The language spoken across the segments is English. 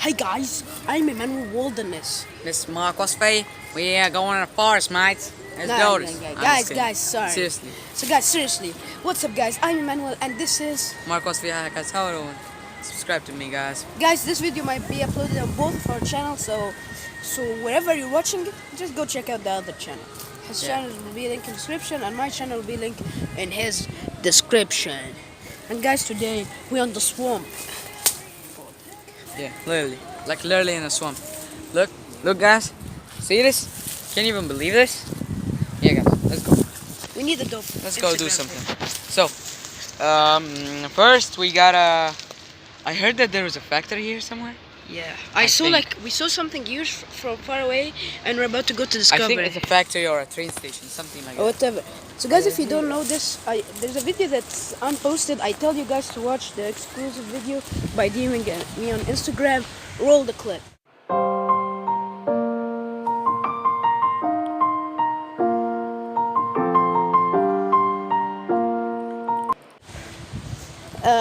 Hi guys, I'm Immanuel Wilderness. This is Marcos Faye. We are going in the forest, mates. Let's go. Guys, sorry. Seriously. So guys, seriously, what's up guys? I'm Immanuel and this is... Marcos Faye, guys, how are you doing? Subscribe to me, guys. Guys, this video might be uploaded on both of our channels, so wherever you're watching it, just go check out the other channel. His channel will be linked in the description and my channel will be linked in his description. And guys, today we're on the swamp. Yeah, literally in a swamp. Look guys, see this? Can't even believe this. Yeah guys, let's go. We need a dope. Let's go do something. So, first we gotta... I heard that there was a factory here somewhere. Yeah, we saw something huge from far away, and we're about to go to discover. I think it's a factory or a train station, something like that. Or whatever. So guys, if you don't know this, there's a video that's unposted. I tell you guys to watch the exclusive video by DMing me on Instagram. Roll the clip.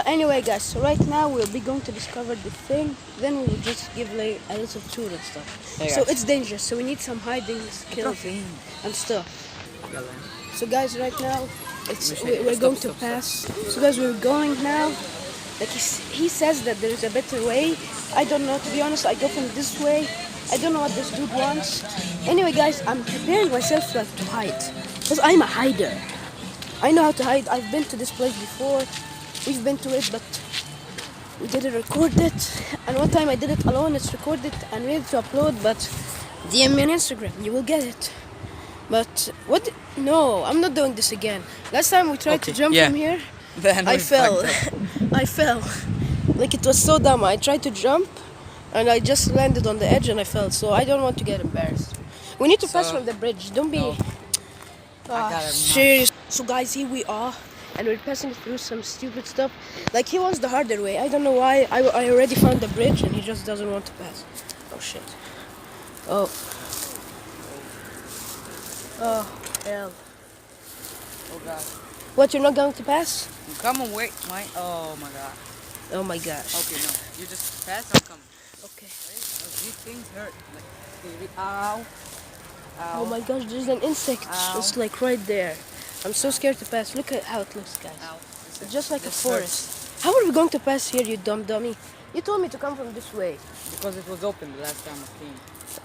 Anyway guys, so right now we'll be going to discover the thing, then we'll just give like a little tour and stuff. Hey so it's dangerous, so we need some hiding skills and stuff. So guys, right now we're going to pass. So guys, we're going now. Like he says that there's a better way. I don't know, to be honest. I go from this way. I don't know what this dude wants. Anyway guys, I'm preparing myself like to hide, because I'm a hider. I know how to hide. I've been to this place before. We've been to it, but we didn't record it. And one time I did it alone. It's recorded and ready to upload, but DM me on Instagram. You will get it. But what? No, I'm not doing this again. Last time we tried to jump from here, I fell. I fell. Like it was so dumb. I tried to jump, and I just landed on the edge and I fell. So I don't want to get embarrassed. We need to pass from the bridge. Don't be serious. So guys, here we are. And we're passing through some stupid stuff. Like he wants the harder way. I don't know why. I already found the bridge and he just doesn't want to pass. Oh shit. Oh. Oh hell. Oh god. What, you're not going to pass? Come on, wait, oh my god. Oh my gosh. Okay, no. You just pass, I'm coming. Okay. These things hurt. Like, ow. Ow. Oh my gosh, there's an insect. Ow. It's like right there. I'm so scared to pass. Look at how it looks, guys. Ow. It's just like a forest. How are we going to pass here, you dumb dummy? You told me to come from this way. Because it was open the last time I came.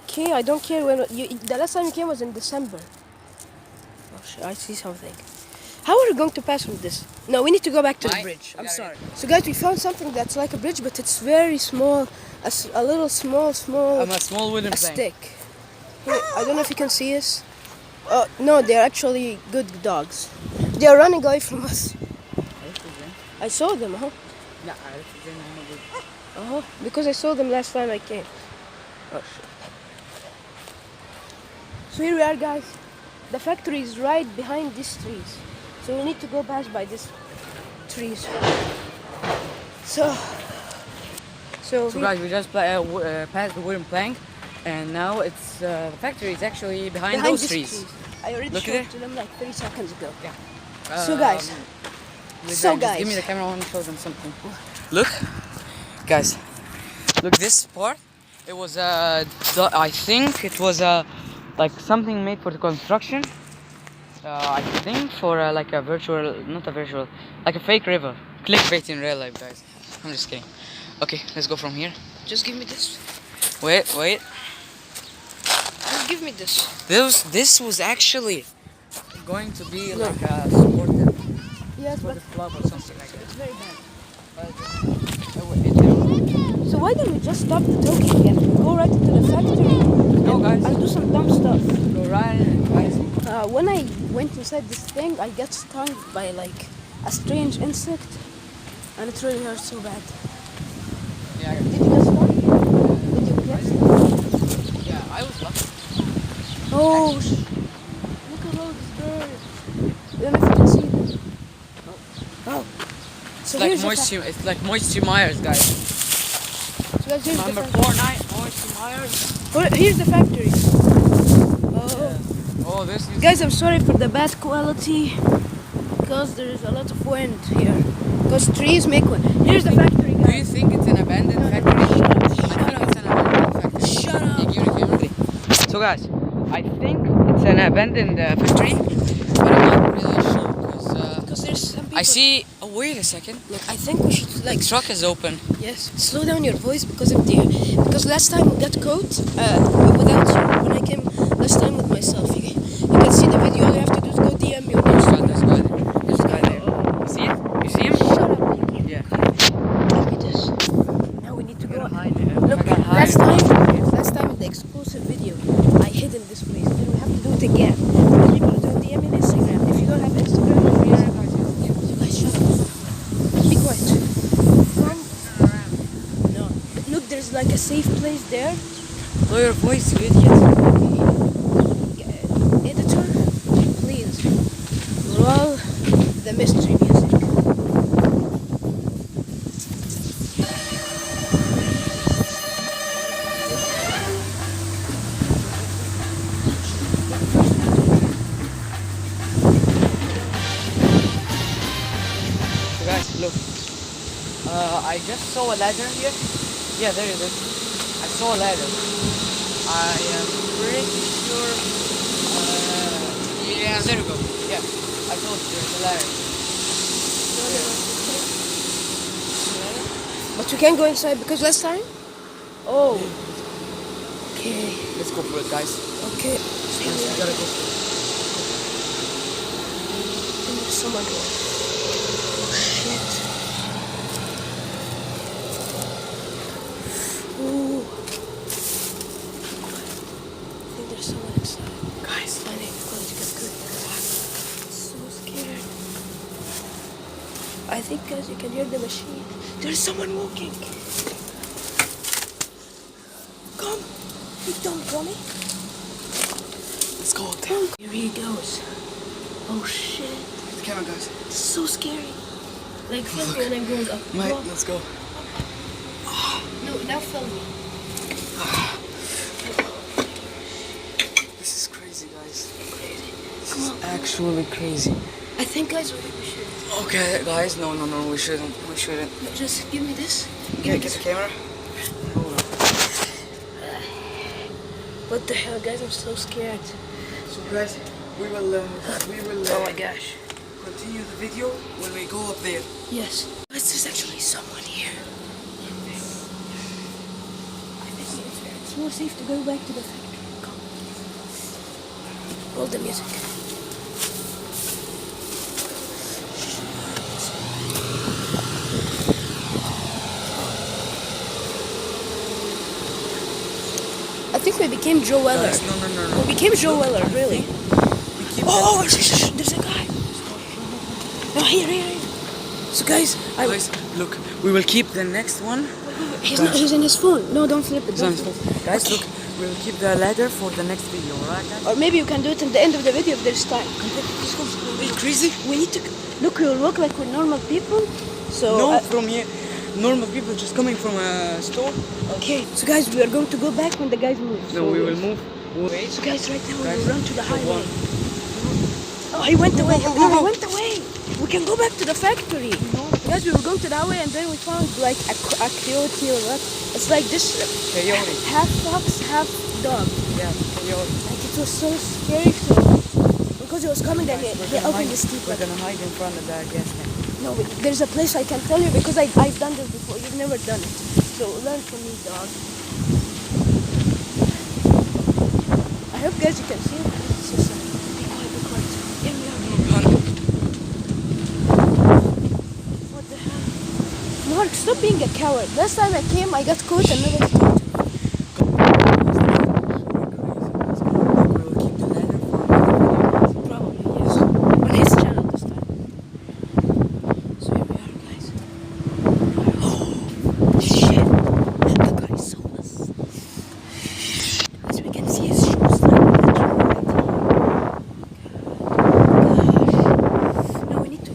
Okay, I don't care when the last time you came was in December. Oh shit, I see something. How are we going to pass from this? No, we need to go back to the bridge. I'm sorry. So guys, we found something that's like a bridge, but it's very small. A little small. A small wooden plank. Stick. Here, I don't know if you can see us. Oh no, they're actually good dogs. They are running away from us. I saw them, huh? Because I saw them last time I came. Oh shit. So here we are, guys. The factory is right behind these trees. So we need to go past by these trees. So guys, we just passed the wooden plank, and now it's the factory is actually behind those trees. I already showed to them like 30 seconds ago. Yeah. So guys. Just give me the camera. I want to show them something. Look, guys. Look, this part. It was I think it was like something made for the construction. I think for like a virtual, not a virtual, like a fake river. Clickbait in real life, guys. I'm just kidding. Okay, let's go from here. Just give me this. Wait. Just give me this. This was actually going to be like a sportive club or something like that. It's very bad. But So why don't we just stop the talking and go right into the factory and do some dumb stuff? Go right in, guys. When I went inside this thing, I got stung by like a strange insect, and it really hurt so bad. Yeah. Did you get stung? Did you get stung? Yeah, I was lucky. Oh, look at all these birds. I don't know if you can see them. Oh. So It's like Moisture Myers, guys. So guys, here's Number the 49, Moisture Myers. Here's the factory. Oh. Yeah. Oh, this is... Guys, I'm sorry for the bad quality, because there is a lot of wind here. Because trees make wind. Here's the factory, guys. Do you think it's an abandoned factory? I think guys, I think it's an abandoned factory, but I'm not really sure Because there's some people. I see. Oh, wait a second. Look, I think we should The truck is open. Yes. Slow down your voice because because last time we got caught without you. When I came last time with myself, you can see the video. All you have to do is go DM me. There's a guy there. There's a guy there. You see it? You see him? Shut up. Yeah. Give me this. Now we need to go. Look, I gotta hide. last time in the exclusive video, I hid in this place. Then we have to do it again. People don't DM me on Instagram. If you don't have Instagram, you guys shut up. Be quiet. Come. No. Look, there's like a safe place there. Lower your voice, you idiot. Editor, please roll the mystery music. So guys, look. I just saw a ladder here. Yeah, there it is. I saw a ladder. I am pretty sure. Yeah, there we go. Yeah, I told you there's a ladder. But we can't go inside because last time. Oh. Okay. Let's go for it, guys. Okay. We gotta go for it. There's someone here. Oh shit. Ooh. I think there's someone inside. Guys, I need to go to get good. I'm so scared. I think guys you can hear the machine. There's someone walking. Come. You don't Tommy. let's go out there. Come. Here he goes. Oh shit. The camera, guys. It's so scary. Like film me when I'm going up. Mate, Come on. let's go. No, now film me. This is crazy, guys. Crazy. This Come is on. actually crazy. I think guys we should. Okay, guys, no, we shouldn't. We shouldn't. Just give me this. Give Yeah, me get this. the camera. Hold on. What the hell, guys? I'm so scared. So, guys, we will. Oh my gosh. Continue the video when we go up there. Yes. Guys, there's actually someone here. I think it's more safe to go back to the factory. Come. Roll the music. I think we became Joe Weller. Guys, no. We became Joe Weller, really. We keep Oh, there's a guy. No, here. So guys, Guys, look, we will keep the next one. He's in his phone. No, don't flip it. It's on Don't his flip it. phone. Guys, look, we will keep the ladder for the next video, alright, guys? Or maybe you can do it in the end of the video if there's time. Let's go. Are you crazy? We need to look. We will walk like we're normal people. So No, from here, normal people just coming from a store. okay. So guys, we are going to go back when the guys move. No, we will move. Wait. So guys, right now we Guys, will run to the go highway. on. Oh, he went away. go, No, go. he went away. We can go back to the factory. Guys, we were going to the highway and then we found like a coyote or what? It's like this Coyote. half fox, half dog. Yeah, coyote. Like it was so scary. So because he was coming, then he opened his teeth. We're gonna hide in front of the gas tank. No, there's a place I can tell you because I've done this before. You've never done it. So learn from me, dog. I hope guys you can see it. It's just be quiet. Here we are. What the hell? Mark, stop being a coward. Last time I came, I got caught and nobody talked to me. We will keep the ladder for Probably, yes. On his channel this time. So here we are, guys. Oh, shit. The guy saw us. As we can see his shoes like that. Gosh. Now we need to.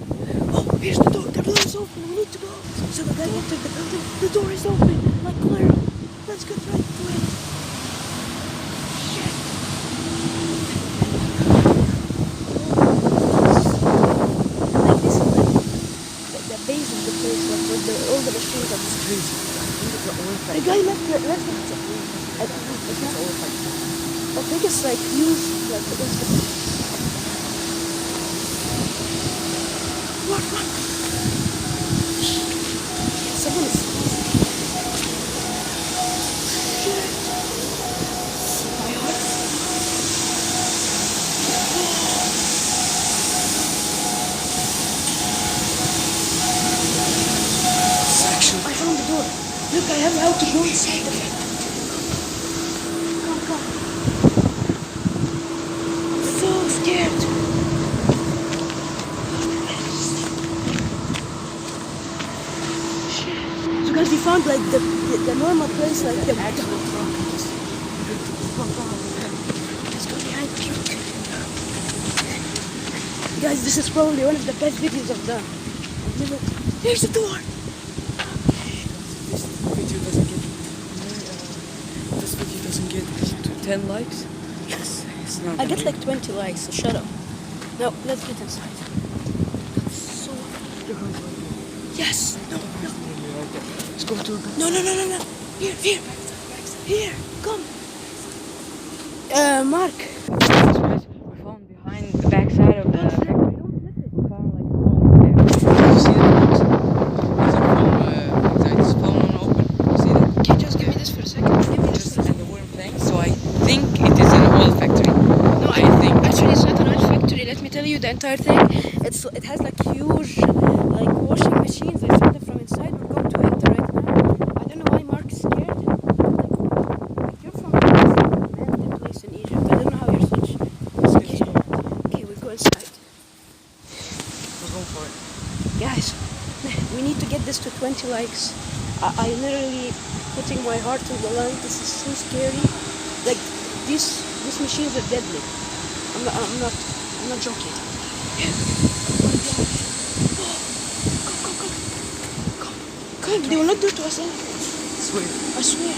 Oh, here's the door. The door is open. We need to go. So the guy entered the building. The door is open. Like clear. Let's get right to it. Shit. Like this is like the base of the place, like with all the machines are crazy. the guy left it. It's not. I think it's like huge. Like what? Someone is. My heart. Section. I found the door. Look, I have how to go inside of it. Come. I'm so scared. So guys, we found like the normal place, like the let's go behind the truck. Guys, this is probably one of the best videos I've done. Here's the door. This video doesn't get 10 likes. Yes. It's not I get like 20 likes, so shut up. Now let's get inside. So yes. No. Let's go to No. Here. Come. Mark. Guys, we found behind the back side of the factory. We found like a phone there. You see that? There's a phone inside. This phone open. You see that? Can you just give me this for a second? Just at the wooden plank. So I think it is an oil factory. No, I think. Actually, it's not an oil factory. Let me tell you the entire thing. It has like huge like washing machines. I found them from inside. We're going to enter right now. I don't know why Mark is scared. Like, you're from the place in Egypt. I don't know how you're such scared. Okay, we go inside. We're going for it. Guys, we need to get this to 20 likes. I literally putting my heart on the line. This is so scary. Like these machines are deadly. I'm not joking. Come. They will not do it to us anything. I swear.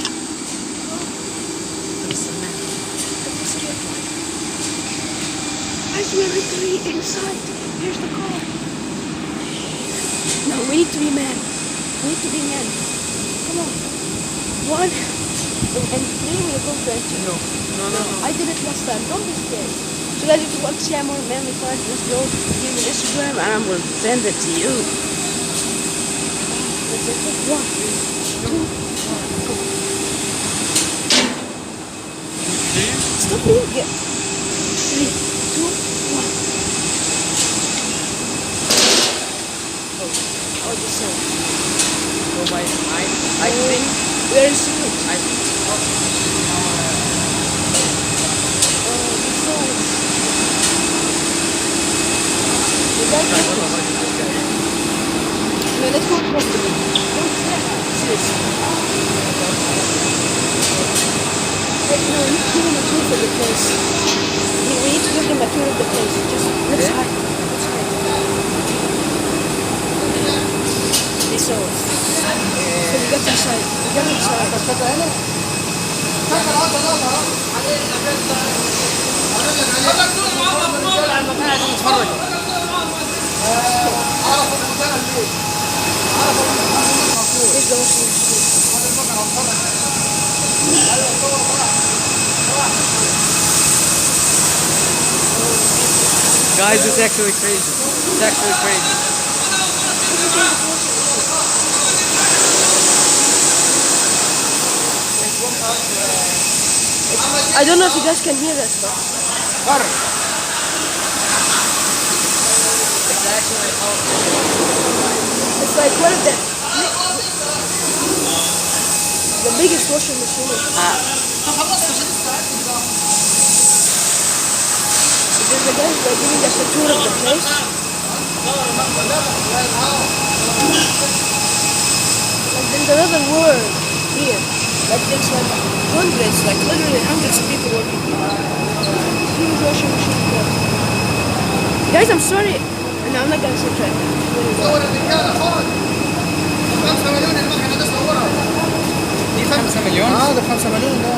I swear literally inside. Here's the car. No, we need to be men. Come on. 1 and 3 we are going to enter. No. I did it last time. Don't be scared. So guys, if you want to see more manly fun, just go give me Instagram and I will send it to you. Let's enter. 1, 2, 1, go. Stop being here. 3, 2, 1. Oh, the sound. So I think we're in secret. I think. No, let's go across the room. Seriously. No, we need to give him a tour for the place. We need to give him a tour of the place. Just let's hide. They saw us. So we got inside. Guys, it's actually crazy. I don't know if you guys can hear us, but It's actually it's like one of the biggest washing machine. There's a guy like giving us a tour of the place. Like there's another world here. Like there's like hundreds, like literally hundreds of people working here. Huge washing machine there. Guys, I'm sorry. No, I'm not gonna say try. دي 5 مليون؟ ده 5 مليون ده.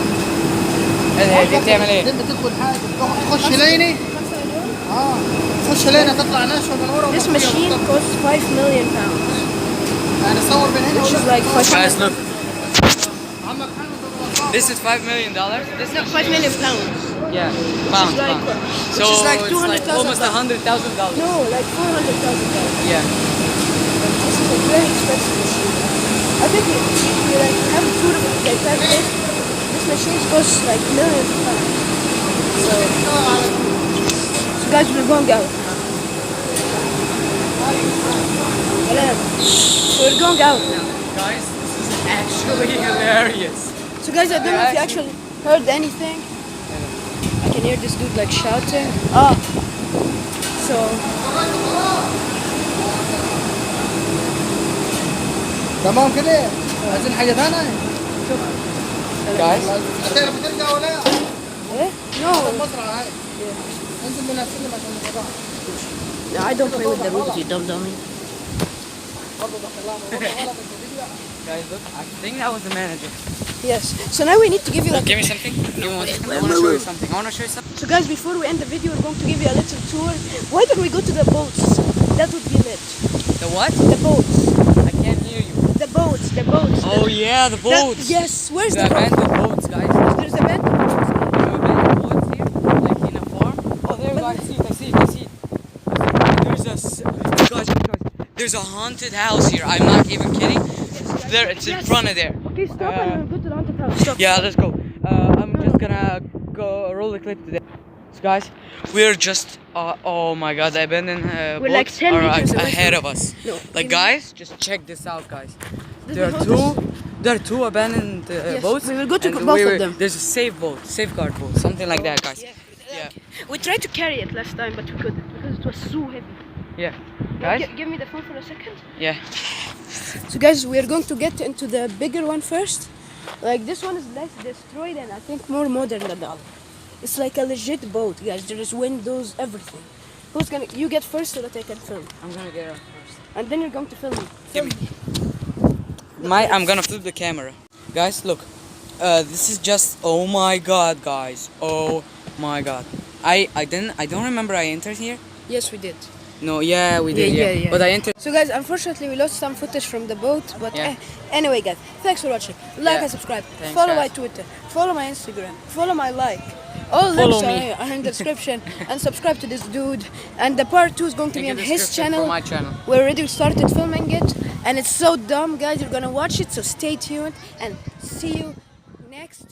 دي بتعمل ايه؟ دي بتدخل حاجه تخش ليني. تخش ليني تطلع ناشفه من ورا. This machine costs 5 million pounds. يعني صور من هنا. Which is like 5 Guys, look. عمك حامد This is $5 million. This No, is 5 million pounds. yeah, pounds. like, pounds. which So is like it's $200,000. almost $100,000. No, like $400,000. Yeah. This is a very expensive machine. I think we like have two of them. Like have this machine costs like millions of pounds. So guys, we're going out. We're going out now. Guys, this is actually hilarious. So guys, I don't know if you actually heard anything. I can hear this dude like shouting. Ah. So تمام كده عايزين حاجة ثانية Guys, هتعرف ترجع ولا eh? No. المزرعة هاي انزل من السلم عشان نطلع No, I don't play with the rules, you dumb dummy. guys, look. I think that was the manager. Yes. So now we need to give you like. Give me something. Give me one second. I want to show you something. I want to show you something. So guys, before we end the video, we're going to give you a little tour. Why don't we go to the boats? That would be lit. The what? The boats. I can't hear you. The boats. The boats. Oh yeah, the boats. Yes. Where's The the boat? abandoned boats, guys. There's abandoned boats. You know abandoned boats here, like in a farm. Oh, there, guys. I see it. There's guys. There's a haunted house here. I'm not even kidding. There, it's in front of there. Okay, stop and go to the haunted house. Stop. Yeah, let's go. I'm just gonna go roll the clip today. So guys, we're just oh my god, the abandoned We're like boats 10 are meters away ahead from- of us. No, Like you know- guys, just check this out, guys. This There is are the there are two abandoned boats. we will go to and both of them. There's a safeguard boat, something like that, guys. Yeah. We tried to carry it last time, but we couldn't because it was so heavy. Yeah, guys. Give me the phone for a second. Yeah. So guys, we are going to get into the bigger one first. Like this one is less destroyed and I think more modern than the other. It's like a legit boat, guys. There is windows, everything. Who's gonna? You get first so that I can film, I'm gonna get up first. and then you're going to film me. Give me. I'm gonna flip the camera. Guys, look. This is just oh my god, guys. Oh my god. I don't remember I entered here. Yes, we did. No, yeah, we did. Yeah. But I entered. So guys, unfortunately we lost some footage from the boat, but Yeah. Anyway guys, thanks for watching. Like Yeah. and subscribe. Thanks, Follow my guys. Twitter. Follow my Instagram. Follow my like. All Follow links me. are in the description. And subscribe to this dude. And the part 2 is going to be on his channel. For my channel. We already started filming it, and it's so dumb, guys. You're gonna watch it, so stay tuned and see you next